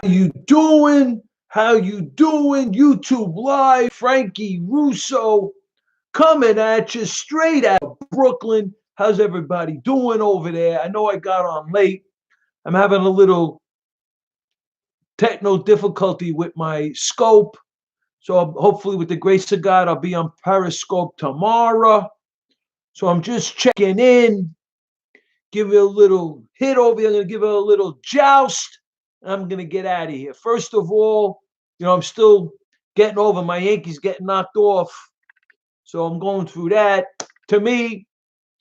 You doing? How you doing? YouTube Live, Frankie Russo coming at you straight out of Brooklyn. How's everybody doing over there? I know I got on late. I'm having a little techno difficulty with my scope. So hopefully, with the grace of God, I'll be on Periscope tomorrow. So I'm just checking in, give it a little hit over here. I'm going to give it a little joust. I'm going to get out of here. First of all, I'm still getting over my Yankees getting knocked off. So I'm going through that. To me,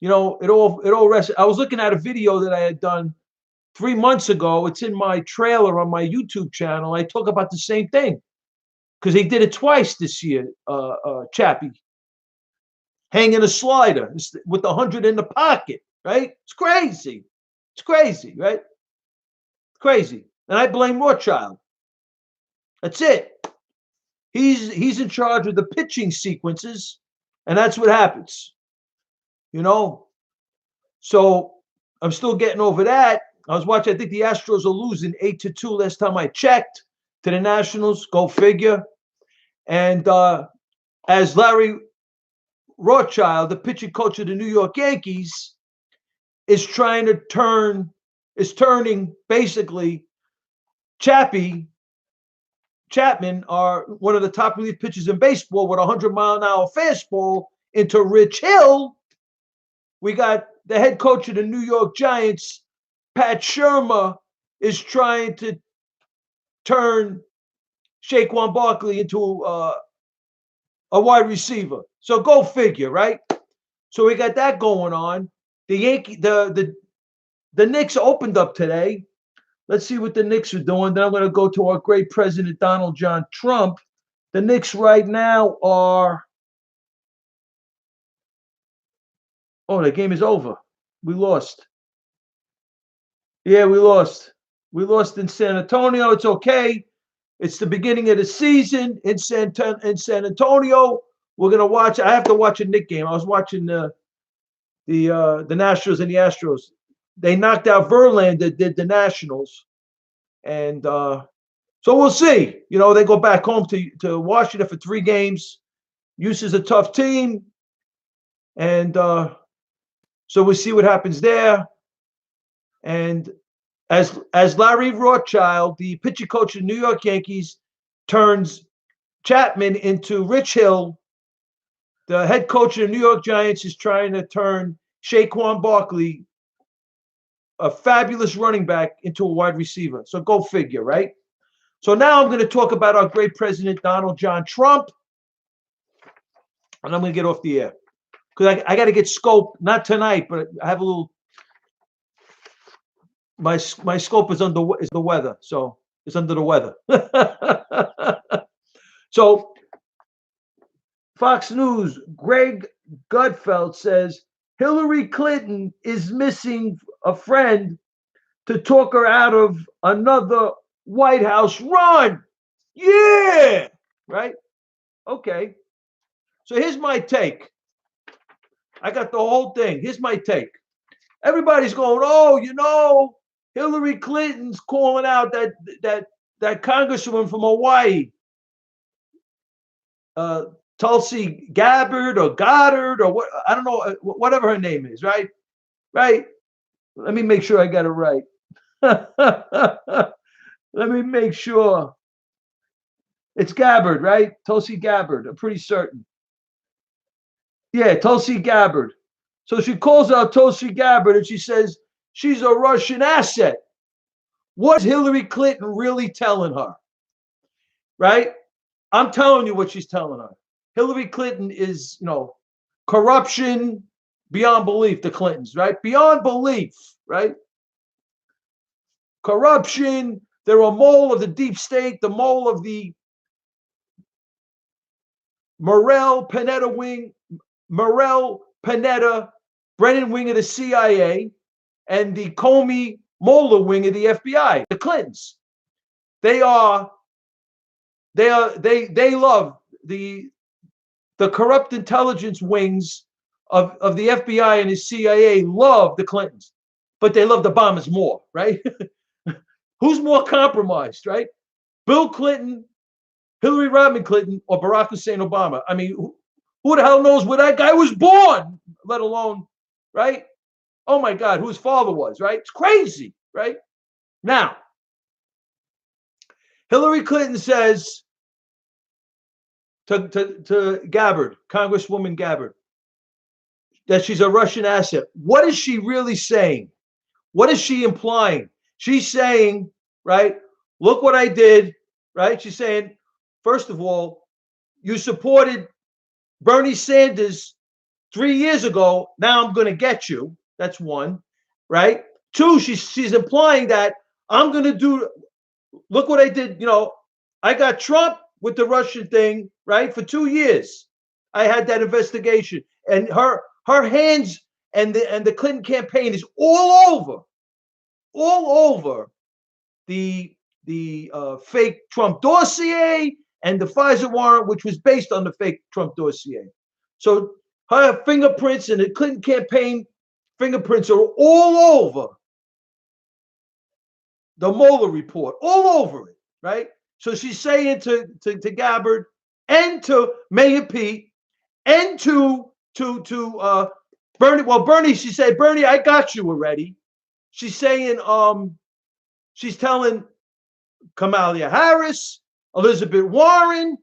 it all rests. I was looking at a video that I had done 3 months ago. It's in my trailer on my YouTube channel. I talk about the same thing because they did it twice this year, Chappie. Hanging a slider with 100 in the pocket, right? It's crazy. It's crazy, right? Crazy. And I blame Rothschild. That's it. He's in charge of the pitching sequences, and that's what happens. You know? So I'm still getting over that. I was watching, I think the Astros are losing 8-2 last time I checked to the Nationals. Go figure. And as Larry Rothschild, the pitching coach of the New York Yankees, is turning basically Chapman are one of the top relief pitchers in baseball with a 100-mile-an-hour fastball into Rich Hill. We got the head coach of the New York Giants, Pat Shermer, is trying to turn Saquon Barkley into a wide receiver. So go figure, right? So we got that going on. The Knicks opened up today. Let's see what the Knicks are doing. Then I'm going to go to our great president, Donald John Trump. The Knicks right now are... Oh, the game is over. We lost. Yeah, we lost. We lost in San Antonio. It's okay. It's the beginning of the season in San Antonio. We're going to watch. I have to watch a Knicks game. I was watching the Nationals and the Astros. They knocked out Verlander, did the Nationals. And so we'll see. They go back home to Washington for 3 games. Use is a tough team. And so we'll see what happens there. And as Larry Rothschild, the pitching coach of the New York Yankees, turns Chapman into Rich Hill, the head coach of the New York Giants is trying to turn Saquon Barkley, a fabulous running back, into a wide receiver. So go figure, right? So now I'm going to talk about our great president, Donald John Trump. And I'm going to get off the air. Because I got to get scoped, not tonight, but I have a little... My scope is the weather. So it's under the weather. So Fox News, Greg Gutfeld says, Hillary Clinton is missing a friend to talk her out of another White House run. Yeah, right? Okay. So here's my take. I got the whole thing. Here's my take. Everybody's going, oh, Hillary Clinton's calling out that congresswoman from Hawaii, Tulsi Gabbard or Goddard or what, I don't know, whatever her name is, right? Right? Let me make sure I got it right. Let me make sure. It's Gabbard, right? Tulsi Gabbard. I'm pretty certain. Yeah, Tulsi Gabbard. So she calls out Tulsi Gabbard and she says she's a Russian asset. What is Hillary Clinton really telling her? Right? I'm telling you what she's telling her. Hillary Clinton is, corruption beyond belief, the Clintons, right? Beyond belief, right? Corruption. They're a mole of the deep state, the mole of the Morel Panetta Brennan wing of the CIA, and the Comey Mueller wing of the FBI, the Clintons. They love the corrupt intelligence wings of the FBI and the CIA love the Clintons, but they love the Obamas more, right? Who's more compromised, right? Bill Clinton, Hillary Rodham Clinton, or Barack Hussein Obama? I mean, who the hell knows where that guy was born, let alone, right? Oh my God, who his father was, right? It's crazy, right? Now, Hillary Clinton says to Gabbard, Congresswoman Gabbard, that she's a Russian asset. What is she really saying? What is she implying? She's saying, right, look what I did, right? She's saying, first of all, you supported Bernie Sanders 3 years ago. Now I'm going to get you. That's one, right? Two, she's implying that I'm going to do, look what I did. I got Trump with the Russian thing, right? For 2 years. I had that investigation. And her hands and the Clinton campaign is all over the fake Trump dossier and the FISA warrant, which was based on the fake Trump dossier. So her fingerprints and the Clinton campaign fingerprints are all over the Mueller report, all over it, right? So she's saying to Gabbard and to Mayor Pete and to Bernie. Well, Bernie, she said, Bernie, I got you already. She's saying, she's telling Kamala Harris, Elizabeth Warren,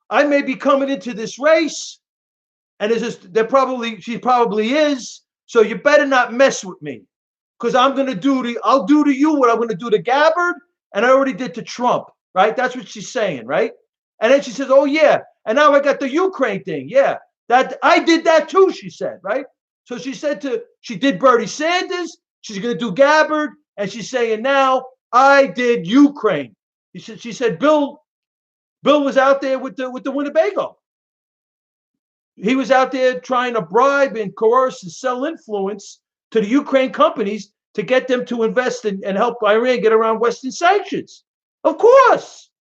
I may be coming into this race, and she probably is. So you better not mess with me, because I'll do to you what I'm going to do to Gabbard, and I already did to Trump, right? That's what she's saying, right? And then she says, oh yeah, and now I got the Ukraine thing, yeah, that I did that too, she said, right? So she did Bernie Sanders, she's going to do Gabbard, and she's saying now I did Ukraine. She said Bill was out there with the Winnebago. He was out there trying to bribe and coerce and sell influence to the Ukraine companies to get them to invest and help Iran get around Western sanctions. Of course.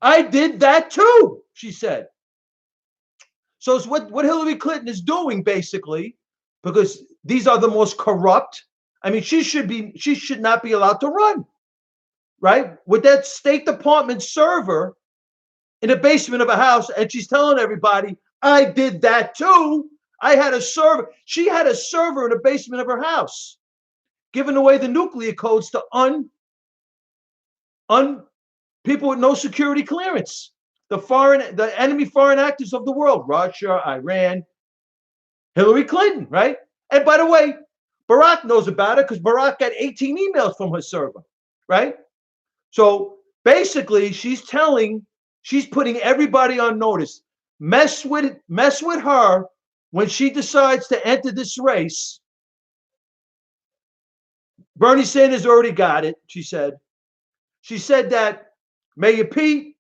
I did that too, she said. So it's what Hillary Clinton is doing, basically, because these are the most corrupt. I mean, she should not be allowed to run, right? With that State Department server in the basement of a house, and she's telling everybody, I did that too. I had a server. She had a server in the basement of her house, giving away the nuclear codes to people with no security clearance, the enemy foreign actors of the world, Russia, Iran, Hillary Clinton, right? And by the way, Barack knows about it because Barack got 18 emails from her server, right? So basically, she's putting everybody on notice. Mess with her when she decides to enter this race. Bernie Sanders already got it, she said. She said that Mayor Pete,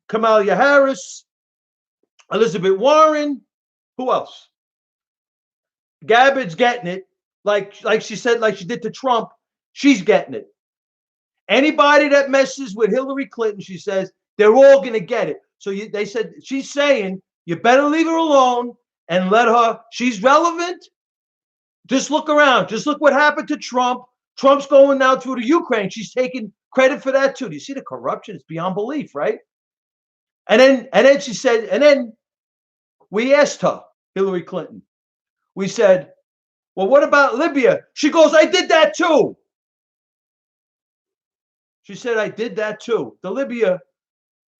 Kamala Harris, Elizabeth Warren, who else? Gabbard's getting it, like she said, like she did to Trump. She's getting it. Anybody that messes with Hillary Clinton, she says, they're all going to get it. So they said, she's saying, you better leave her alone and let her. She's relevant. Just look around. Just look what happened to Trump. Trump's going now through the Ukraine. She's taking credit for that too. Do you see the corruption? It's beyond belief, right? And then she said, and then we asked her, Hillary Clinton, we said, well, what about Libya? She goes, I did that too. She said, I did that too. The Libya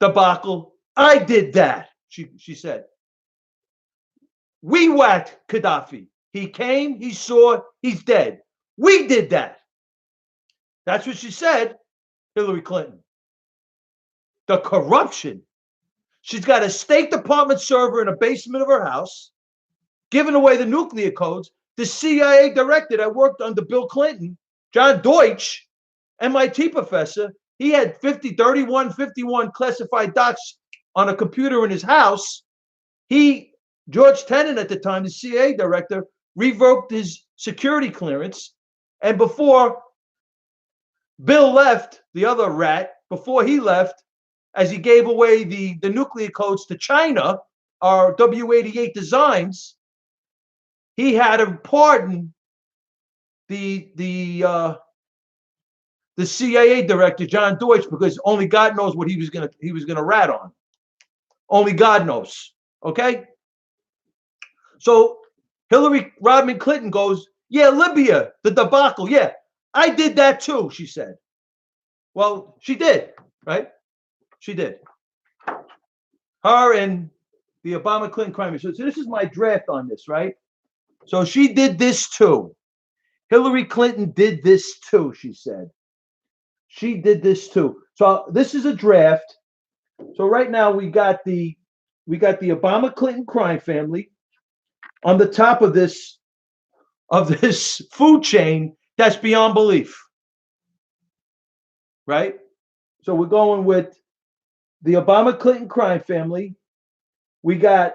debacle, I did that. She said, we whacked Gaddafi. He came, he saw, he's dead. We did that. That's what she said, Hillary Clinton. The corruption. She's got a State Department server in a basement of her house, giving away the nuclear codes. The CIA director that worked under Bill Clinton, John Deutsch, MIT professor, he had 51 classified docs on a computer in his house. George Tenet at the time, the CIA director, revoked his security clearance. And before Bill left, the other rat, before he left, as he gave away the nuclear codes to China, our W-88 designs, he had to pardon the the CIA director, John Deutsch, because only God knows what he was gonna rat on. Only God knows. Okay. So Hillary Rodham Clinton goes, yeah, Libya, the debacle. Yeah, I did that too, she said. Well, she did, right? She did. Her and the Obama Clinton crime. So this is my draft on this, right? So she did this too. Hillary Clinton did this too, she said. She did this too. So this is a draft. So right now we got the Obama Clinton crime family on the top of this food chain that's beyond belief. Right? So we're going with the Obama Clinton crime family. We got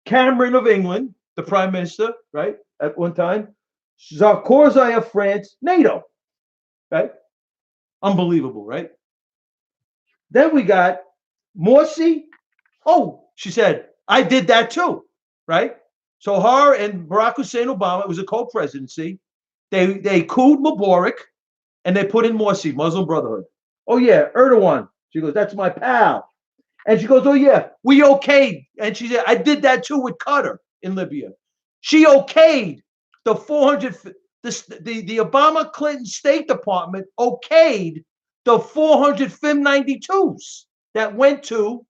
Cameron of England, the prime minister, right? At one time. Sarkozy of France, NATO, right? Unbelievable, right? Then we got Morsi. Oh, she said, I did that too, right? So her and Barack Hussein Obama, it was a co-presidency. They couped Mubarak and they put in Morsi, Muslim Brotherhood. Oh yeah, Erdogan. She goes, that's my pal. And she goes, oh yeah, we okayed. And she said, I did that too with Qatar in Libya. She okayed the 400, the Obama Clinton State Department okayed the 400 FIM 92s that went to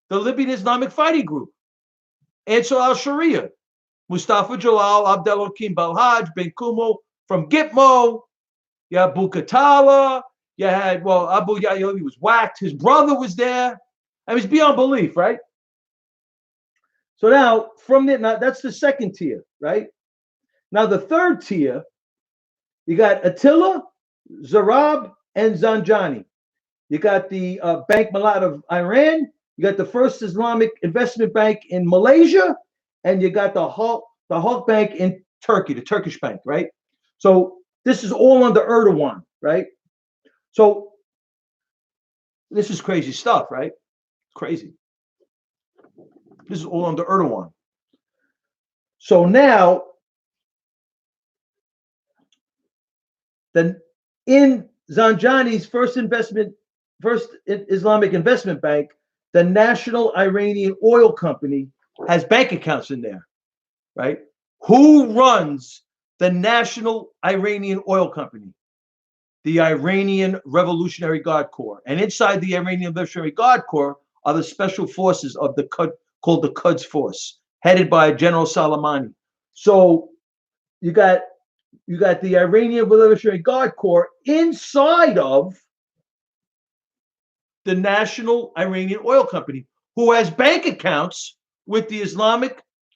the Libyan Islamic Fighting Group. Ansar al-Sharia, Mustafa Jalal, Abdel Hakim Balhaj, Ben Kumo from Gitmo. You had Bukatala. You had, well, Abu Yahya was whacked. His brother was there. I mean, it's beyond belief, right? So now, from there, now that's the second tier, right? Now the third tier, you got Attila, Zarab, and Zanjani. You got the Bank Malat of Iran. You got the First Islamic Investment Bank in Malaysia, and you got the Halk Bank in Turkey, the Turkish bank, right? So this is all under Erdogan, right? So this is crazy stuff, right? Crazy. This is all under Erdogan. So now, then in Zanjani's first Islamic Investment Bank, the National Iranian Oil Company has bank accounts in there, right? Who runs the National Iranian Oil Company? The Iranian Revolutionary Guard Corps. And inside the Iranian Revolutionary Guard Corps are the special forces of the called the Quds Force, headed by General Soleimani. So you got the Iranian Revolutionary Guard Corps inside of the National Iranian Oil Company, who has bank accounts with the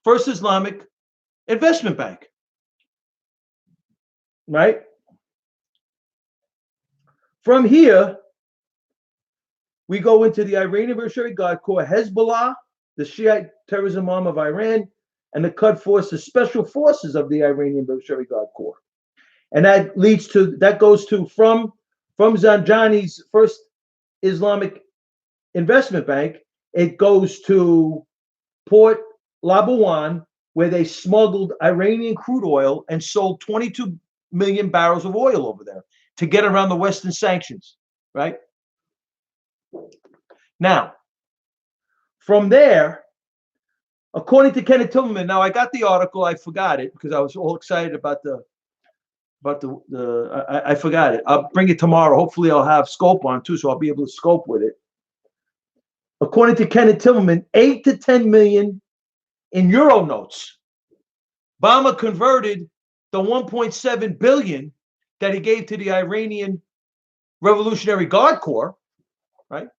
First Islamic Investment Bank. Right? From here, we go into the Iranian Revolutionary Guard Corps, Hezbollah, the Shiite terrorism arm of Iran, and the Quds Force, the special forces of the Iranian Revolutionary Guard Corps. And that goes to from Zanjani's First Islamic Investment Bank, it goes to Port Labuan, where they smuggled Iranian crude oil and sold 22 million barrels of oil over there to get around the Western sanctions, right? Now, from there, according to Kenneth Tillman, now I got the article, I forgot it because I was all excited about I forgot it. I'll bring it tomorrow. Hopefully I'll have scope on too, so I'll be able to scope with it. According to Kenneth Tillman, 8 to 10 million in euro notes. Obama converted the 1.7 billion that he gave to the Iranian Revolutionary Guard Corps, right,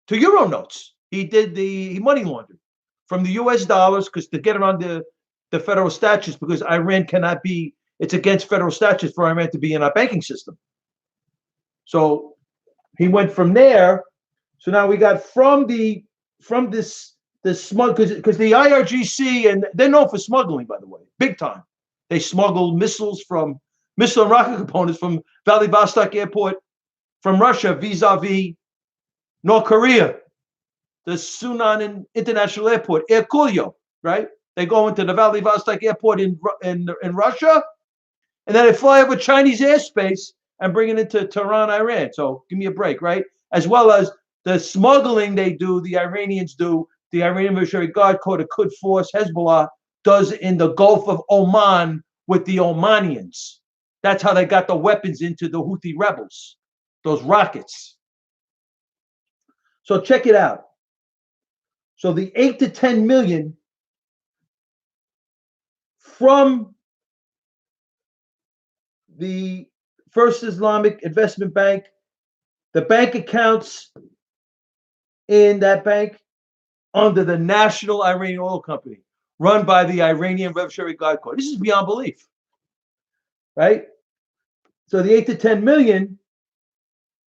to euro notes. He did the money laundering from the US dollars because to get around the federal statutes, because Iran cannot be, it's against federal statutes for Iran to be in our banking system. So he went from there. So now we got from this smug, because the IRGC, and they're known for smuggling, by the way, big time. They smuggled missile and rocket components from Vladivostok Airport from Russia vis-a-vis North Korea, the Sunan International Airport, Irkulyo, right? They go into the Vladivostok Airport in Russia, And then they fly over Chinese airspace and bring it into Tehran, Iran. So give me a break, right? As well as the smuggling they do, the Iranians do, the Iranian Revolutionary Guard Corps, the Quds Force, Hezbollah does in the Gulf of Oman with the Omanians. That's how they got the weapons into the Houthi rebels, those rockets. So check it out. So the 8 to 10 million from the First Islamic Investment Bank, the bank accounts in that bank under the National Iranian Oil Company, run by the Iranian Revolutionary Guard Corps. This is beyond belief, right? So the 8 to 10 million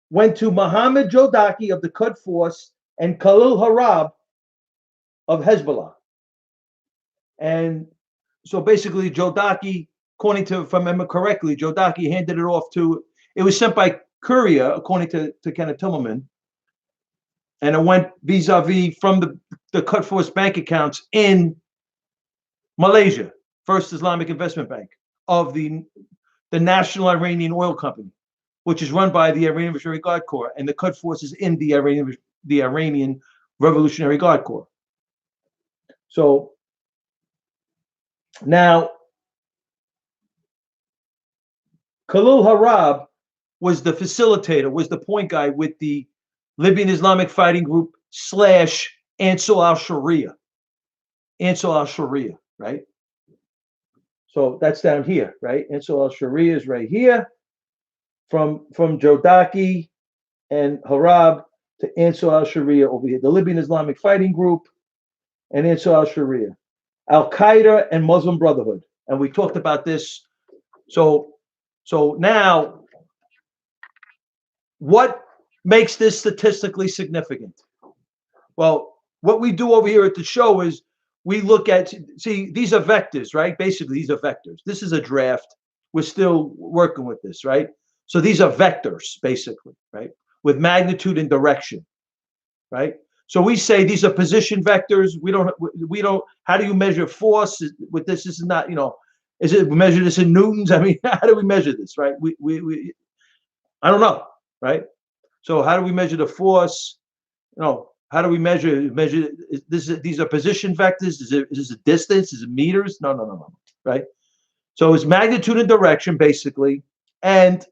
went to Mohammed Jodaki of the Quds Force and Khalil Harab of Hezbollah. And so basically, Jodaki, according to, if I remember correctly, Jodaki handed it off to, it was sent by courier, according to Kenneth Tillerman, and it went vis-a-vis from the Quds Force bank accounts in Malaysia, First Islamic Investment Bank of the National Iranian Oil Company, which is run by the Iranian Revolutionary Guard Corps, and the Quds Force is in the Iranian Revolutionary Guard Corps. So now, Khalil Harab was the facilitator, was the point guy with the Libyan Islamic Fighting Group / Ansar al-Sharia. Ansar al-Sharia, right? So that's down here, right? Ansar al-Sharia is right here. From Jodaki and Harab to Ansar al-Sharia over here. The Libyan Islamic Fighting Group and Ansar al-Sharia. Al-Qaeda and Muslim Brotherhood. And we talked about this. So now, what makes this statistically significant? Well, what we do over here at the show is we look at, see, these are vectors, right? Basically, these are vectors. This is a draft. We're still working with this, right? So these are vectors, basically, right? With magnitude and direction, right? So we say these are position vectors. We don't, how do you measure force with this? This is not, is it, we measure this in newtons? I mean, how do we measure this, right? I don't know, right? So how do we measure the force? How do we measure these are position vectors? Is this a distance? Is it meters? No, right? So it's magnitude and direction, basically. And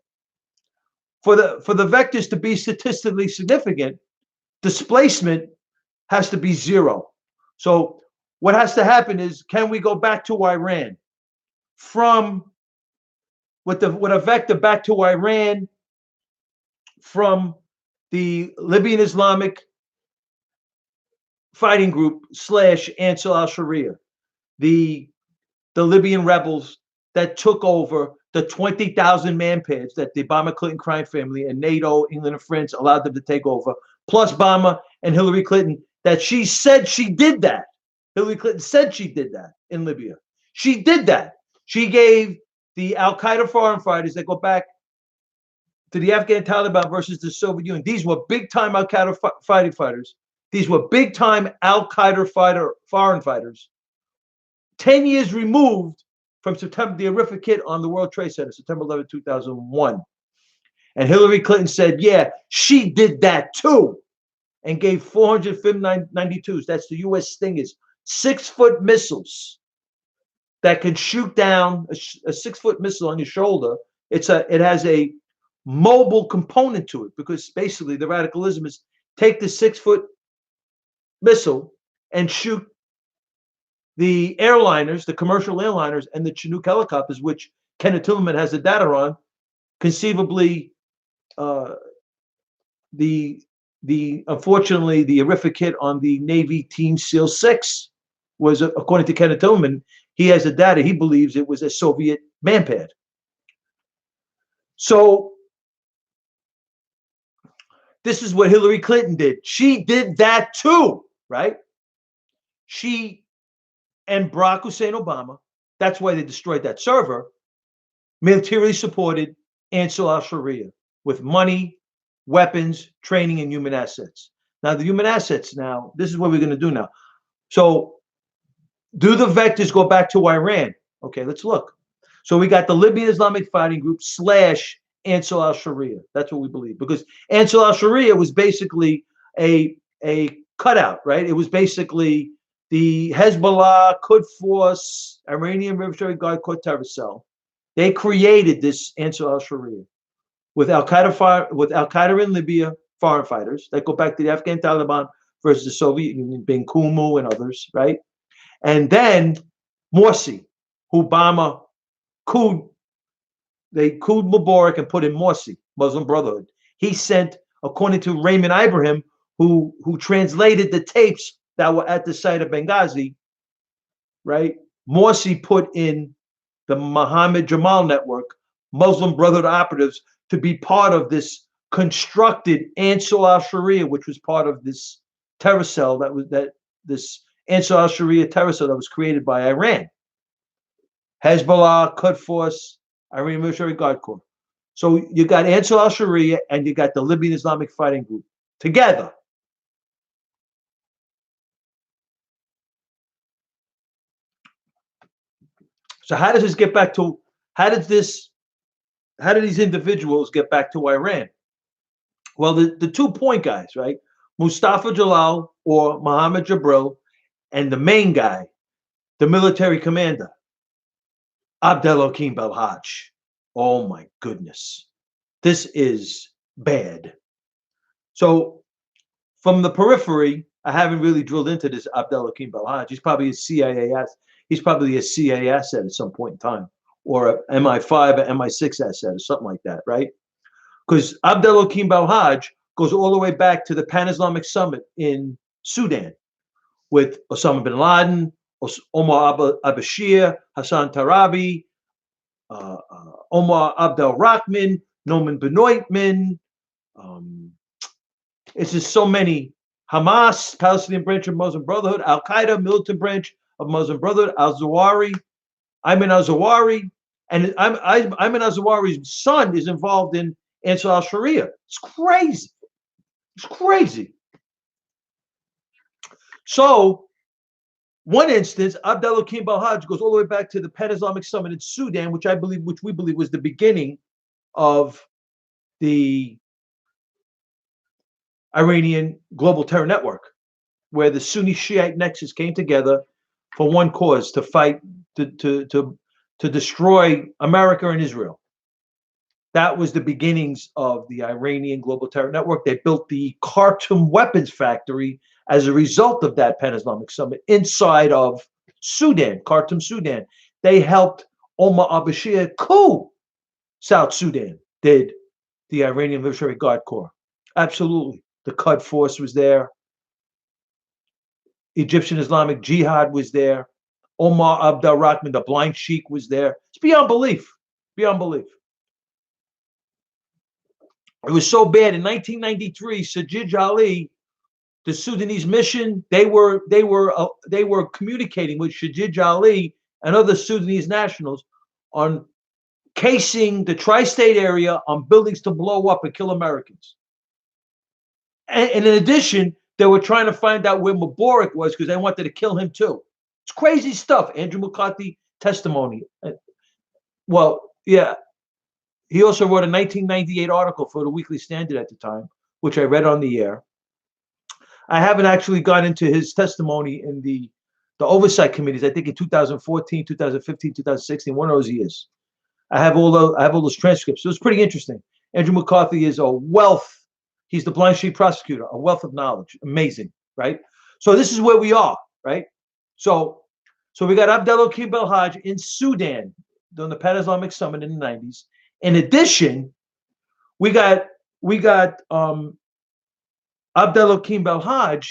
for the vectors to be statistically significant, displacement has to be zero. So what has to happen is, can we go back to Iran from with a vector back to Iran from the Libyan Islamic Fighting Group / Ansar al-Sharia, the Libyan rebels that took over the 20,000 man pads that the Obama-Clinton crime family and NATO, England, and France allowed them to take over, plus Obama and Hillary Clinton, that she said she did that. Hillary Clinton said she did that in Libya. She did that. She gave the Al-Qaeda foreign fighters that go back to the Afghan Taliban versus the Soviet Union. These were big-time Al-Qaeda fighting fighters. These were big-time Al-Qaeda foreign fighters. 10 years removed from September, the horrific hit on the World Trade Center, September 11, 2001. And Hillary Clinton said, yeah, she did that too, and gave 400 FIM-92s, that's the U.S. Stingers, 6-foot missiles that can shoot down a 6-foot missile on your shoulder. It has a mobile component to it, because basically the radicalism is take the 6-foot missile and shoot the airliners, the commercial airliners, and the Chinook helicopters, which Kenneth Tillerman has the data on. Conceivably, unfortunately, the horrific hit on the Navy Team SEAL 6 was, according to Kenneth Tillerman, he has the data. He believes it was a Soviet manpad. So this is what Hillary Clinton did. She did that too, right? She and Barack Hussein Obama, that's why they destroyed that server, militarily supported Ansar al-Sharia with money, weapons, training, and human assets. Now, the human assets now, this is what we're going to do now. So do the vectors go back to Iran? Okay, let's look. So we got the Libyan Islamic Fighting Group slash Ansar al-Sharia. That's what we believe, because Ansar al-Sharia was basically a cutout, right? It was basically the Hezbollah, Quds Force, Iranian Revolutionary Guard Corps terror cell. They created this Ansar al-Sharia with Al Qaeda in Libya, foreign fighters that go back to the Afghan Taliban versus the Soviet Union, Ben Kumu and others, right? And then Morsi, who Obama coup, they couped Mubarak and put in Morsi, Muslim Brotherhood. He sent, according to Raymond Ibrahim, who translated the tapes that were at the site of Benghazi, right? Morsi put in the Mohammed Jamal network, Muslim Brotherhood operatives, to be part of this constructed Ansar al-Sharia, which was part of this terror cell this Ansar al-Sharia terror cell that was created by Iran. Hezbollah, Quds Force, Iranian Military Guard Corps. So you got Ansar al-Sharia and you got the Libyan Islamic Fighting Group together. So how does this get back to, how did these individuals get back to Iran? Well, the 2-point guys, right? Mustafa Jalal or Mohammed Jabril, and the main guy, the military commander, Abdelhakim Belhaj. Oh my goodness. This is bad. So from the periphery, I haven't really drilled into this Abdelhakim Belhaj. He's probably a CIA asset at some point in time, or a MI5 or MI6 asset or something like that, right? Because Abdelhakim Belhaj goes all the way back to the Pan-Islamic Summit in Sudan with Osama bin Laden, Omar al-Bashir, Hassan Tarabi, Omar Abdel Rahman, Noman Benoitman. It's just so many. Hamas, Palestinian branch of Muslim Brotherhood, Al Qaeda, militant branch of Muslim Brotherhood, Al-Zawahiri, Ayman al-Zawahiri, and Ayman al-Zawahiri's son is involved in Ansar al-Sharia. It's crazy. It's crazy. So, one instance, Abdelhakim Belhaj goes all the way back to the Pan-Islamic Summit in Sudan, which we believe was the beginning of the Iranian global terror network, where the Sunni Shiite nexus came together for one cause: to fight, to destroy America and Israel. That was the beginnings of the Iranian global terror network. They built the Khartoum weapons factory as a result of that Pan-Islamic Summit inside of Sudan, Khartoum, Sudan. They helped Omar al-Bashir coup South Sudan, did the Iranian Military Guard Corps. Absolutely. The Quds Force was there. Egyptian Islamic Jihad was there. Omar Abdel Rahman, the blind sheik, was there. It's beyond belief. Beyond belief. It was so bad. In 1993, Sajid Ali, the Sudanese mission, they were communicating with Sajid Ali and other Sudanese nationals on casing the tri-state area on buildings to blow up and kill Americans. And in addition, they were trying to find out where Mubarak was because they wanted to kill him too. It's crazy stuff. Andrew McCarthy testimony. Well, yeah. He also wrote a 1998 article for the Weekly Standard at the time, which I read on the air. I haven't actually got into his testimony in the oversight committees. I think in 2014, 2015, 2016, one of those years. I have all those transcripts. So it's pretty interesting. Andrew McCarthy is a wealth. He's the blind sheep prosecutor, a wealth of knowledge. Amazing, right? So this is where we are, right? So we got Abdelhakim Belhaj in Sudan during the Pan-Islamic Summit in the 90s. In addition, we got Abdelhakim Belhaj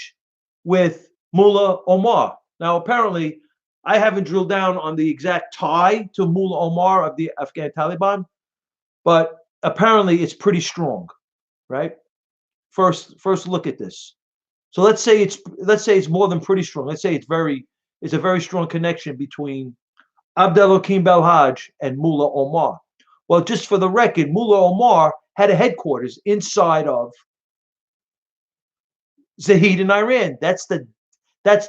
with Mullah Omar. Now, apparently, I haven't drilled down on the exact tie to Mullah Omar of the Afghan Taliban, but apparently it's pretty strong, right? First look at this. So let's say it's more than pretty strong. Let's say it's a very strong connection between Abdelhakim Belhaj and Mullah Omar. Well, just for the record, Mullah Omar had a headquarters inside of Zahid in Iran. That's the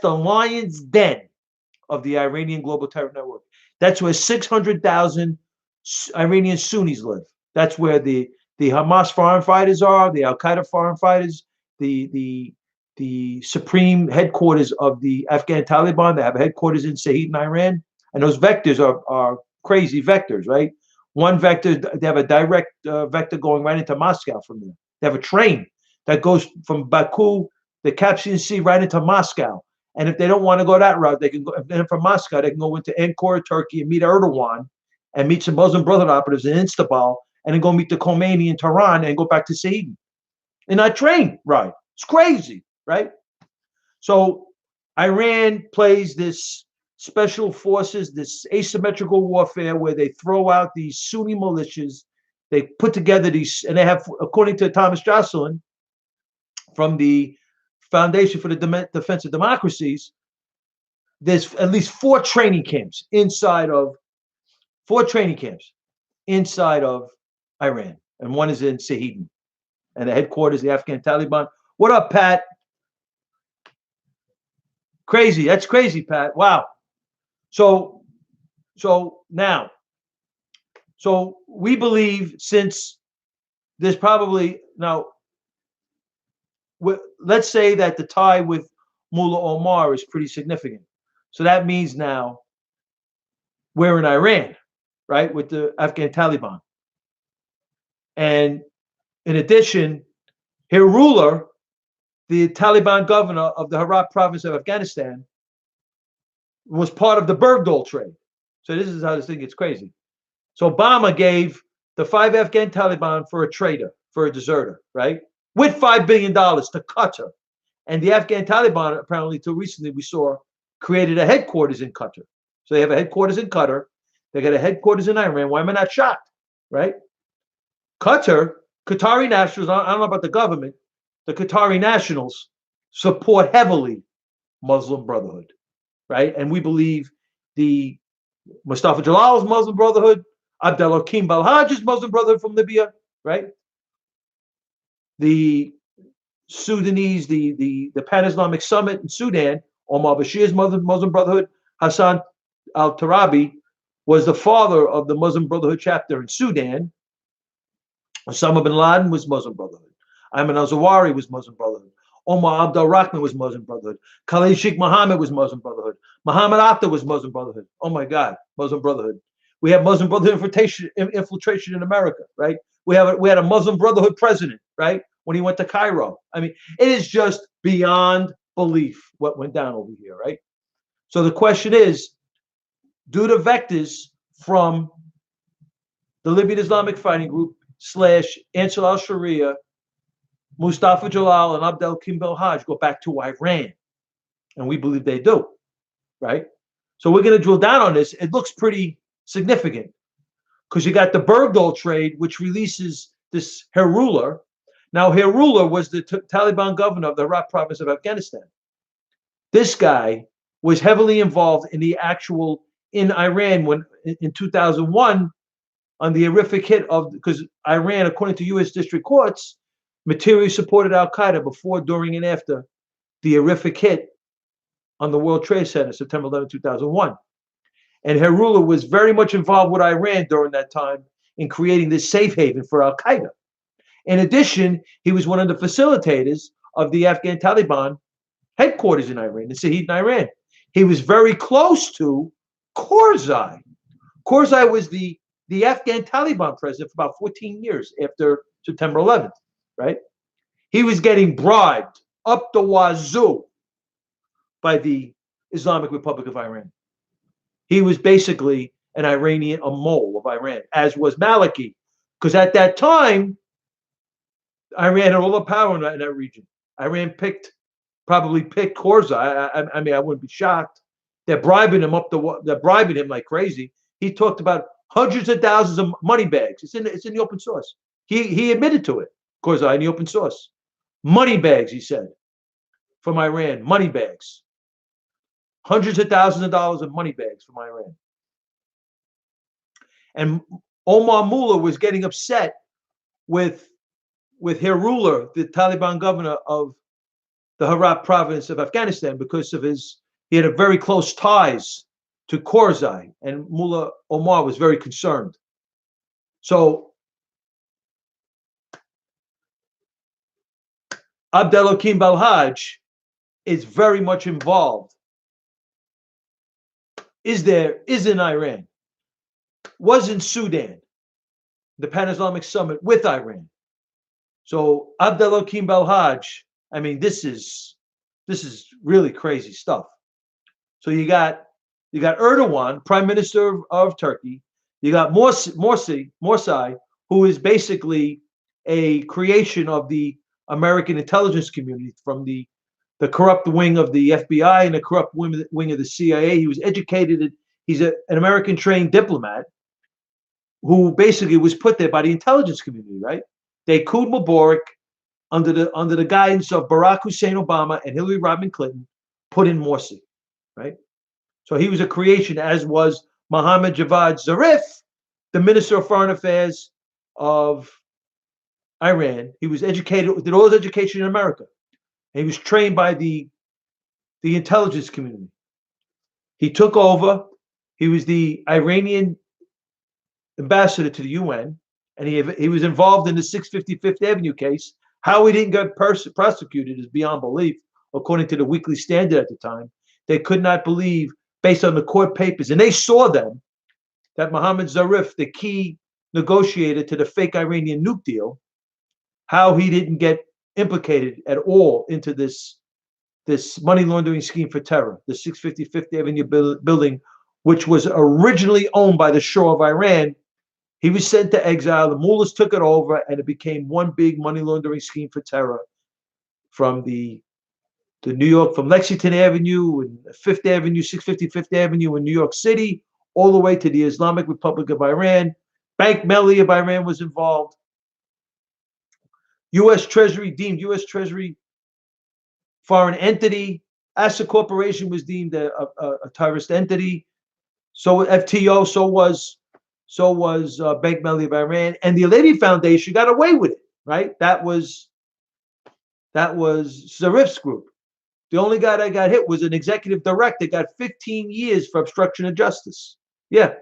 lion's den of the Iranian global terror network. That's where 600,000 Iranian Sunnis live. That's where the Hamas foreign fighters are, the Al Qaeda foreign fighters, the supreme headquarters of the Afghan Taliban. They have headquarters in Sahid in Iran, and those vectors are crazy vectors, right? One vector, they have a direct vector going right into Moscow from there. They have a train that goes from Baku, the Caspian Sea, right into Moscow. And if they don't want to go that route, they can go. And from Moscow, they can go into Ankara, Turkey, and meet Erdogan, and meet some Muslim Brotherhood operatives in Istanbul, and then go meet the Khomeini in Tehran, and go back to Sahid in that train ride. It's crazy, right? So Iran plays this special forces, this asymmetrical warfare where they throw out these Sunni militias. They put together these, and they have, according to Thomas Jocelyn from the Foundation for the Defense of Democracies, there's at least four training camps inside of Iran, and one is in Sahid, and the headquarters, the Afghan Taliban. What up, Pat? Crazy. That's crazy, Pat. Wow. So now, so we believe, since there's probably now, let's say that the tie with Mullah Omar is pretty significant. So that means now we're in Iran, right, with the Afghan Taliban. And in addition, Hirullah, the Taliban governor of the Herat province of Afghanistan, was part of the Bergdahl trade. So this is how this thing gets crazy. So Obama gave the 5 Afghan Taliban for a traitor, for a deserter, right? With $5 billion to Qatar. And the Afghan Taliban, apparently till recently we saw, created a headquarters in Qatar. So they have a headquarters in Qatar. They got a headquarters in Iran. Why am I not shocked, right? Qatari nationals, I don't know about the government, the Qatari nationals support heavily Muslim Brotherhood, right? And we believe the Mustafa Jalal's Muslim Brotherhood, Abdel Hakim Balhaj's Muslim Brotherhood from Libya, right? The Sudanese, the Pan-Islamic Summit in Sudan, Omar Bashir's Muslim Brotherhood, Hassan al-Turabi was the father of the Muslim Brotherhood chapter in Sudan. Osama bin Laden was Muslim Brotherhood. Ayman al-Zawahiri was Muslim Brotherhood. Omar Abdul Rahman was Muslim Brotherhood. Khalid Sheikh Mohammed was Muslim Brotherhood. Muhammad Atta was Muslim Brotherhood. Oh my God, Muslim Brotherhood. We have Muslim Brotherhood infiltration in America, right? We had a Muslim Brotherhood president, right? When he went to Cairo. I mean, it is just beyond belief what went down over here, right? So the question is, do the vectors from the Libyan Islamic Fighting Group / Ansar al-Sharia, Mustafa Jalal, and Abdel Hakim Belhaj go back to Iran? And we believe they do, right? So we're going to drill down on this. It looks pretty significant because you got the Bergdahl trade, which releases this Hirullah. Now, Hirullah was the Taliban governor of the Herat province of Afghanistan. This guy was heavily involved in the actual, in Iran, when in 2001, on the horrific hit of, because Iran, according to U.S. district courts, materially supported Al Qaeda before, during, and after the horrific hit on the World Trade Center, September 11, 2001. And Hirullah was very much involved with Iran during that time in creating this safe haven for Al Qaeda. In addition, he was one of the facilitators of the Afghan Taliban headquarters in Iran, in Sahid in Iran. He was very close to Karzai. Karzai was the Afghan Taliban president for about 14 years after September 11th, right? He was getting bribed up the wazoo by the Islamic Republic of Iran. He was basically a mole of Iran, as was Maliki, because at that time, Iran had all the power in that region. Iran probably picked Karzai. I mean, I wouldn't be shocked. They're bribing him they're bribing him like crazy. He talked about hundreds of thousands of money bags. It's in the open source. He admitted to it, Karzai, in the open source. Money bags, he said, from Iran. Money bags. Hundreds of thousands of dollars of money bags from Iran. And Omar Mullah was getting upset with Hirullah, the Taliban governor of the Herat province of Afghanistan, because of he had a very close ties to Khorasan, and Mullah Omar was very concerned. So Abdelhakim Balhaj is very much involved. Is in Iran, was in Sudan, the Pan-Islamic Summit with Iran. So Abdelhakim Balhaj, I mean, this is really crazy stuff. So you got Erdogan, Prime Minister of Turkey. You got Morsi, who is basically a creation of the American intelligence community from the corrupt wing of the FBI and the corrupt wing of the CIA. He was educated. He's an American trained diplomat who basically was put there by the intelligence community, right? They couped Mubarak under the guidance of Barack Hussein Obama and Hillary Rodham Clinton, put in Morsi, right? So he was a creation, as was Mohammad Javad Zarif, the Minister of Foreign Affairs of Iran. He was educated, did all his education in America. And he was trained by the intelligence community. He took over. He was the Iranian ambassador to the UN, and he was involved in the 655th Avenue case. How he didn't get prosecuted is beyond belief, according to the Weekly Standard at the time. They could not believe, based on the court papers, and they saw them, that Mohammad Zarif, the key negotiator to the fake Iranian nuke deal, how he didn't get implicated at all into this money laundering scheme for terror, the 655th Avenue building, which was originally owned by the Shah of Iran. He was sent to exile. The mullahs took it over, and it became one big money laundering scheme for terror from the New York, from Lexington Avenue and Fifth Avenue, 655th Avenue in New York City, all the way to the Islamic Republic of Iran. Bank Melli of Iran was involved. U.S. Treasury deemed U.S. Treasury foreign entity. Assa Corporation was deemed a terrorist entity. So FTO, so was Bank Melli of Iran, and the Alevi Foundation got away with it, right? That was Zarif's group. The only guy that got hit was an executive director, got 15 years for obstruction of justice. Yeah.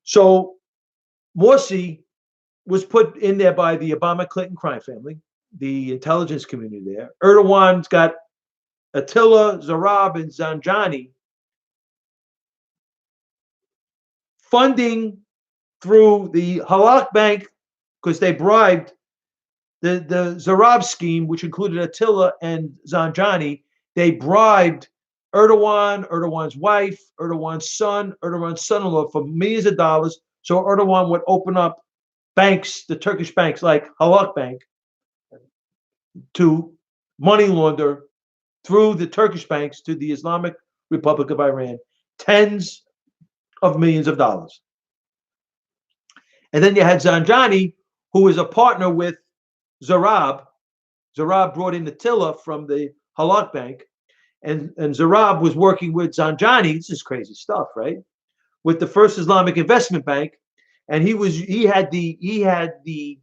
So Morsi was put in there by the Obama Clinton crime family, the intelligence community there. Erdogan's got Attila, Zarab, and Zanjani funding through the Halak Bank, because they bribed the Zarab scheme, which included Attila and Zanjani. They bribed Erdogan, Erdogan's wife, Erdogan's son, Erdogan's son-in-law for millions of dollars. So Erdogan would open up banks, the Turkish banks like Halak Bank, to money launder through the Turkish banks to the Islamic Republic of Iran tens of millions of dollars. And then you had Zanjani, who was a partner with Zarab. Zarab brought in Attila from the Halak Bank, and Zarab was working with Zanjani. This is crazy stuff, right? With the First Islamic Investment Bank, and he had the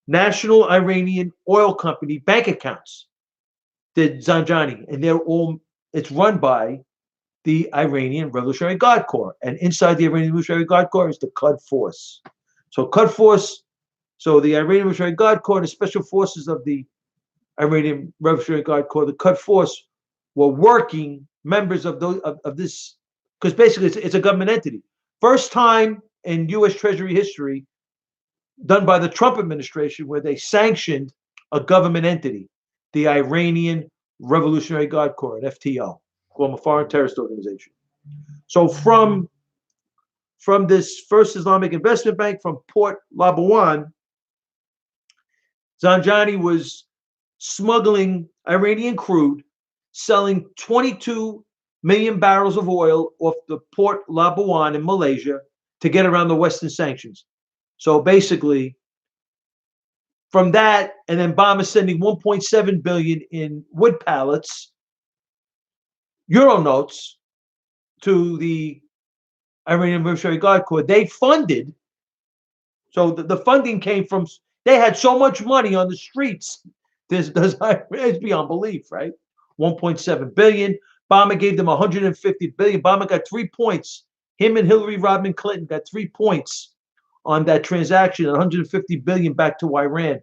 National Iranian Oil Company bank accounts, did Zanjani, and it's run by the Iranian Revolutionary Guard Corps, and inside the Iranian Revolutionary Guard Corps is the Quds Force. So Quds Force, so the Iranian Revolutionary Guard Corps and the special forces of the Iranian Revolutionary Guard Corps, the Quds Force, were working members of this, because basically it's a government entity. First time in U.S. Treasury history done by the Trump administration where they sanctioned a government entity, the Iranian Revolutionary Guard Corps, an FTO, called a foreign terrorist organization. So from this First Islamic Investment Bank from Port Labuan, Zanjani was smuggling Iranian crude, selling 22 million barrels of oil off the Port Labuan in Malaysia to get around the Western sanctions. So basically, from that, and then Obama sending 1.7 billion in wood pallets, euro notes, to the Iranian Revolutionary Guard Corps. They funded, so the funding came from, they had so much money on the streets. It's beyond belief, right? 1.7 billion. Obama gave them 150 billion. Obama got 3 points. Him and Hillary Rodham Clinton got 3 points on that transaction, 150 billion back to Iran.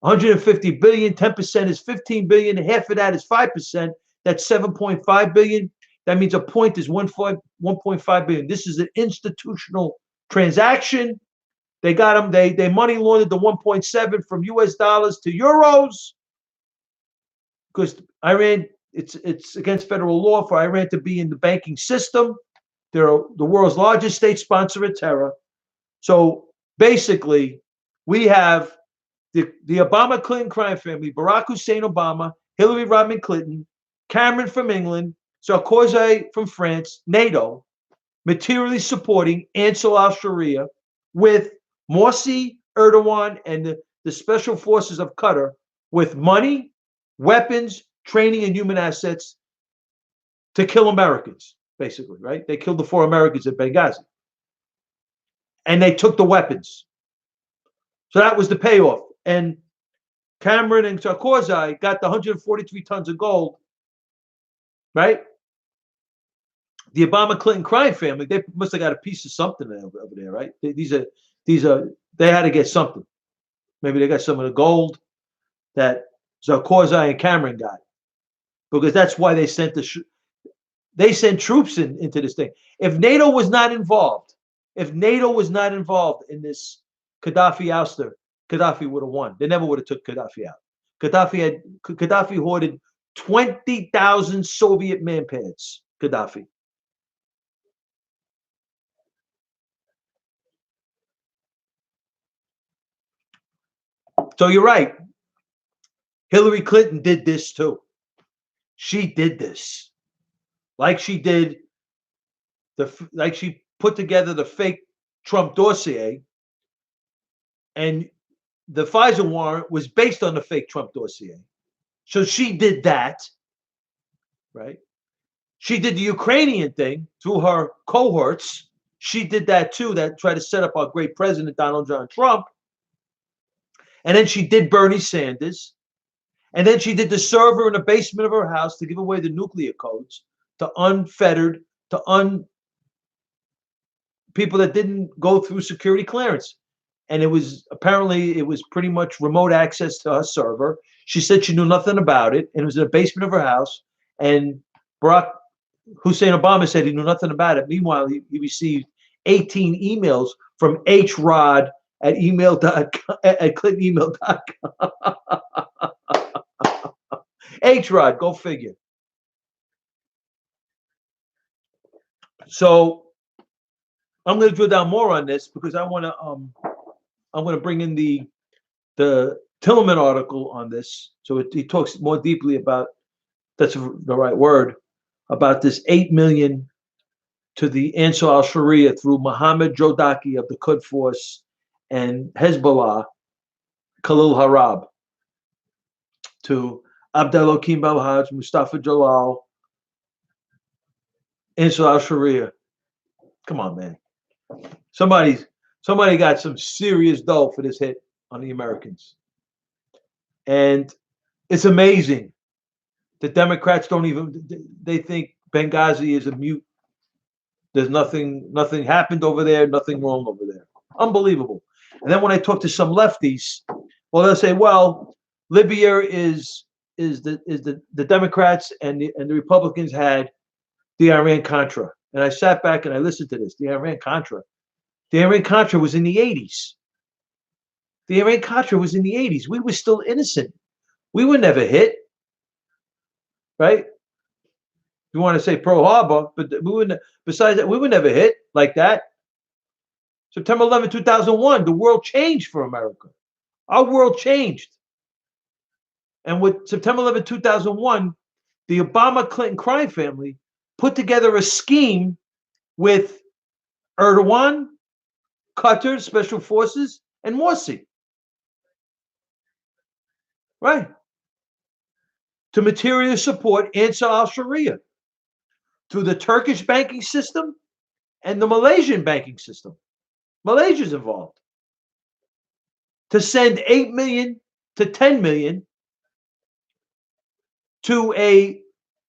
150 billion, 10% is 15 billion, half of that is 5%. That's 7.5 billion. That means a point is 1.5 billion. This is an institutional transaction. They got them, they money laundered the 1.7 from US dollars to euros because Iran, it's against federal law for Iran to be in the banking system. They're the world's largest state sponsor of terror. So basically, we have the Obama Clinton crime family, Barack Hussein Obama, Hillary Rodham Clinton, Cameron from England, Sarkozy from France, NATO, materially supporting Ansar al-Sharia with Morsi, Erdogan, and the special forces of Qatar with money, weapons, training, and human assets to kill Americans, basically, right? They killed the 4 Americans at Benghazi. And they took the weapons. So that was the payoff. And Cameron and Sarkozy got the 143 tons of gold, right? The Obama Clinton crime family, they must have got a piece of something over there, right? These are they had to get something. Maybe they got some of the gold that Sarkozy and Cameron got, because that's why they sent they sent troops into this thing. If NATO was not involved, in this Gaddafi ouster, Gaddafi would have won. They never would have took Gaddafi out. Gaddafi hoarded 20,000 Soviet manpads. Gaddafi. So you're right. Hillary Clinton did this too. She did this, like she did like she put together the fake Trump dossier, and the FISA warrant was based on the fake Trump dossier. So she did that, right? She did the Ukrainian thing through her cohorts. She did that too, that tried to set up our great president, Donald John Trump. And then she did Bernie Sanders. And then she did the server in the basement of her house to give away the nuclear codes to unfettered, to people that didn't go through security clearance. And it was pretty much remote access to her server. She said she knew nothing about it, and it was in the basement of her house. And Barack Hussein Obama said he knew nothing about it. Meanwhile, he received 18 emails from hrod at clintonemail.com. hrod, go figure. So I'm going to drill down more on this because I'm going to bring in the Tillman article on this. So he talks more deeply about, that's the right word, about this 8 million to the Ansar al-Sharia through Mohammed Jodaki of the Quds Force and Hezbollah, Khalil Harab, to Abdel Hakim Belhaj, Mustafa Jalal, Ansar al-Sharia. Come on, man. Somebody got some serious dough for this hit on the Americans. And it's amazing. The Democrats they think Benghazi is a mute. There's nothing happened over there, nothing wrong over there. Unbelievable. And then when I talk to some lefties, well, they'll say, well, Libya is the Democrats and the Republicans had the Iran-Contra. And I sat back and I listened to this. The Iran-Contra was in the 80s. The Iran-Contra was in the 80s. We were still innocent. We were never hit, right? You want to say Pearl Harbor, but besides that, we were never hit like that. September 11, 2001, the world changed for America. Our world changed. And with September 11, 2001, the Obama Clinton crime family put together a scheme with Erdogan, Qatar, Special Forces, and Morsi. Right. To materially support Ansar al-Sharia through the Turkish banking system and the Malaysian banking system. Malaysia's involved. To send 8 million to 10 million to a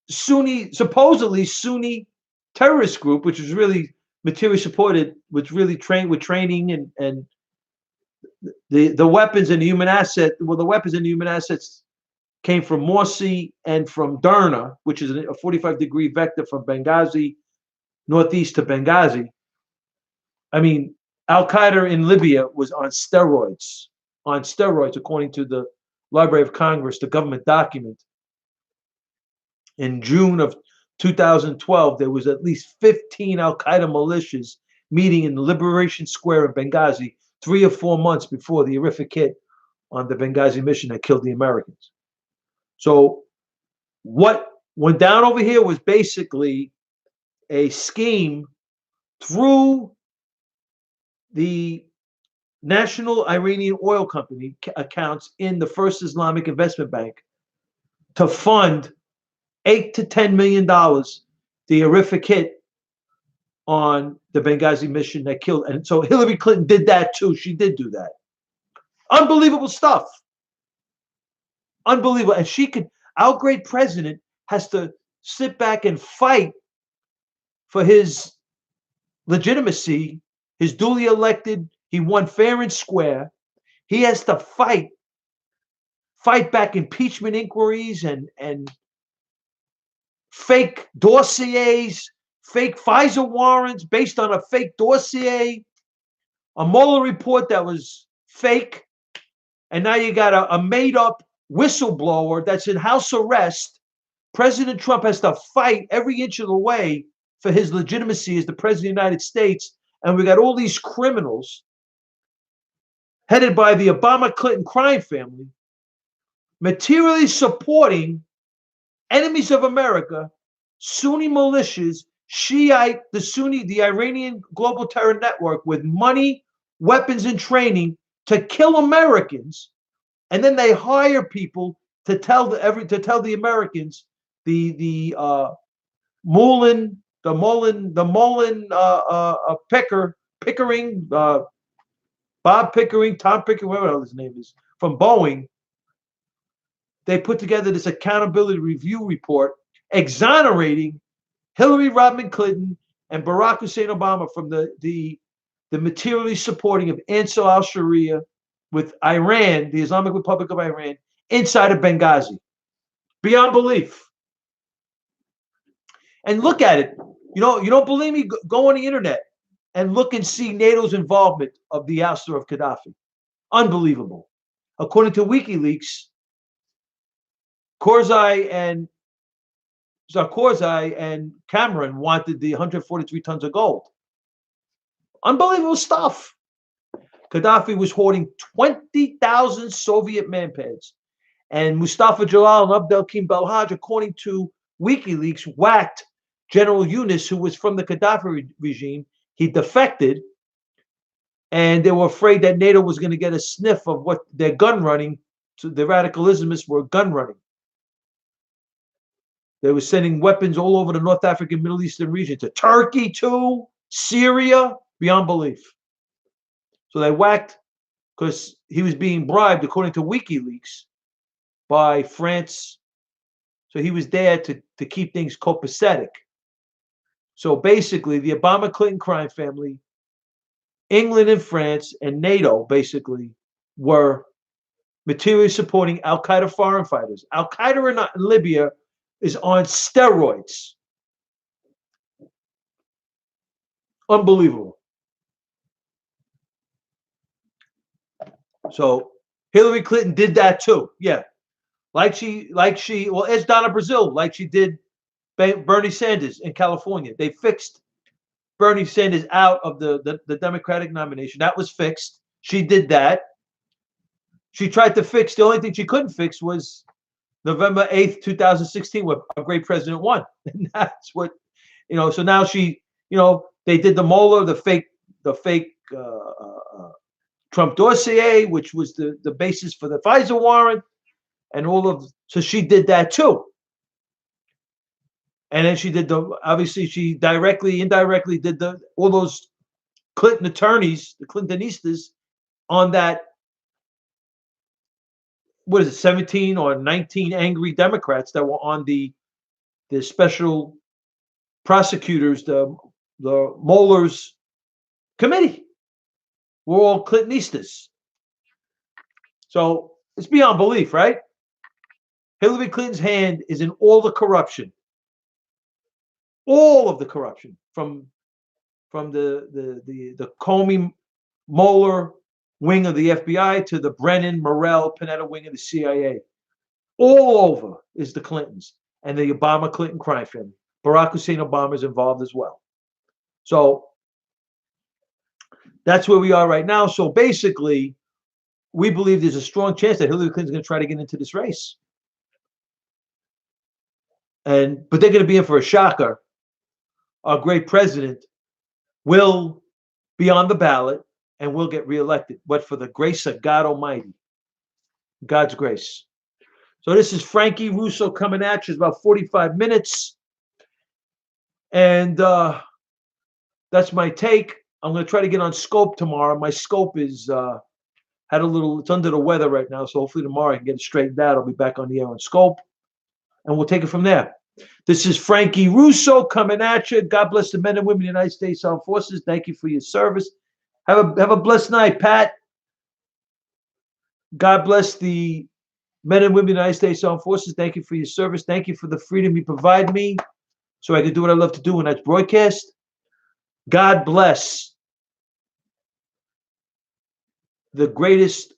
supposedly Sunni terrorist group, which was really materially supported, which really trained with training and the weapons and the human asset. Well, the weapons and the human assets came from Morsi and from Derna, which is a 45-degree vector from Benghazi, northeast to Benghazi. I mean, Al Qaeda in Libya was on steroids, according to the Library of Congress, the government document. In June of 2012, there was at least 15 Al Qaeda militias meeting in the Liberation Square of Benghazi 3 or 4 months before the horrific hit on the Benghazi mission that killed the Americans. So what went down over here was basically a scheme through the National Iranian Oil Company accounts in the First Islamic Investment Bank to fund $8 to $10 million the horrific hit on the Benghazi mission that killed. And so Hillary Clinton did that too. She did do that. Unbelievable stuff. Unbelievable. And our great president has to sit back and fight for his legitimacy, his duly elected. He won fair and square. He has to fight back impeachment inquiries and fake dossiers, fake FISA warrants based on a fake dossier, a Mueller report that was fake, and now you got a made-up whistleblower that's in house arrest. President Trump has to fight every inch of the way for his legitimacy as the president of the United States, and we got all these criminals headed by the Obama-Clinton crime family materially supporting enemies of America, Sunni militias, Shiite, the Iranian global terror network with money, weapons, and training to kill Americans, and then they hire people to tell the Americans the Mullen Pickering, Bob Pickering, Tom Pickering, whatever his name is, from Boeing. They put together this accountability review report exonerating Hillary Rodham Clinton and Barack Hussein Obama from the materially supporting of Ansar al-Sharia with Iran, the Islamic Republic of Iran, inside of Benghazi. Beyond belief. And look at it. You don't believe me? Go on the internet and look and see NATO's involvement of the ouster of Gaddafi. Unbelievable. According to WikiLeaks, Karzai and Cameron wanted the 143 tons of gold. Unbelievable stuff. Gaddafi was hoarding 20,000 Soviet manpads. And Mustafa Jalal and Abdelkim Belhaj, according to WikiLeaks, whacked General Yunus, who was from the Gaddafi regime. He defected, and they were afraid that NATO was going to get a sniff of what their gun running. So the radical Islamists were gun running. They were sending weapons all over the North African, Middle Eastern region, to Turkey too, Syria, beyond belief. So they whacked because he was being bribed, according to WikiLeaks, by France. So he was there to keep things copacetic. So basically, the Obama-Clinton crime family, England and France, and NATO basically were materially supporting Al-Qaeda foreign fighters. Al-Qaeda in Libya is on steroids. Unbelievable. So Hillary Clinton did that too. Yeah. Well, as Donna Brazil, like she did Bernie Sanders in California. They fixed Bernie Sanders out of the Democratic nomination. That was fixed. She did that. She tried to fix, the only thing she couldn't fix was November 8th, 2016, where our great president won. And that's what, so now they did the Mueller, the fake Trump dossier, which was the basis for the FISA warrant, and so she did that too. And then she did she directly, indirectly did all those Clinton attorneys, the Clintonistas, on that, 17 or 19 angry Democrats that were on the the special prosecutors, the Mueller's committee. We're all Clintonistas. So it's beyond belief, right? Hillary Clinton's hand is in all the corruption, all of the corruption, from the Comey Mueller wing of the FBI to the Brennan Morrell Panetta wing of the CIA. All over is the Clintons and the Obama Clinton crime family. Barack Hussein Obama is involved as well. So that's where we are right now. So basically, we believe there's a strong chance that Hillary Clinton's going to try to get into this race. But they're going to be in for a shocker. Our great president will be on the ballot and will get reelected, but for the grace of God Almighty, God's grace. So this is Frankie Russo coming at you. It's about 45 minutes. And that's my take. I'm going to try to get on Scope tomorrow. My Scope is it's under the weather right now, so hopefully tomorrow I can get it straightened out. I'll be back on the air on Scope, and we'll take it from there. This is Frankie Russo coming at you. God bless the men and women of the United States Armed Forces. Thank you for your service. Have a blessed night, Pat. God bless the men and women of the United States Armed Forces. Thank you for your service. Thank you for the freedom you provide me so I can do what I love to do, and that's broadcast. God bless the greatest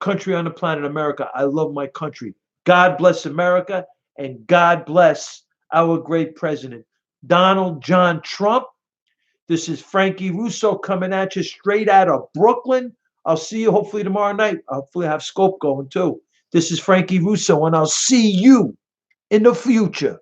country on the planet, America. I love my country. God bless America, and God bless our great president, Donald John Trump. This is Frankie Russo coming at you straight out of Brooklyn. I'll see you hopefully tomorrow night. Hopefully I have Scope going too. This is Frankie Russo, and I'll see you in the future.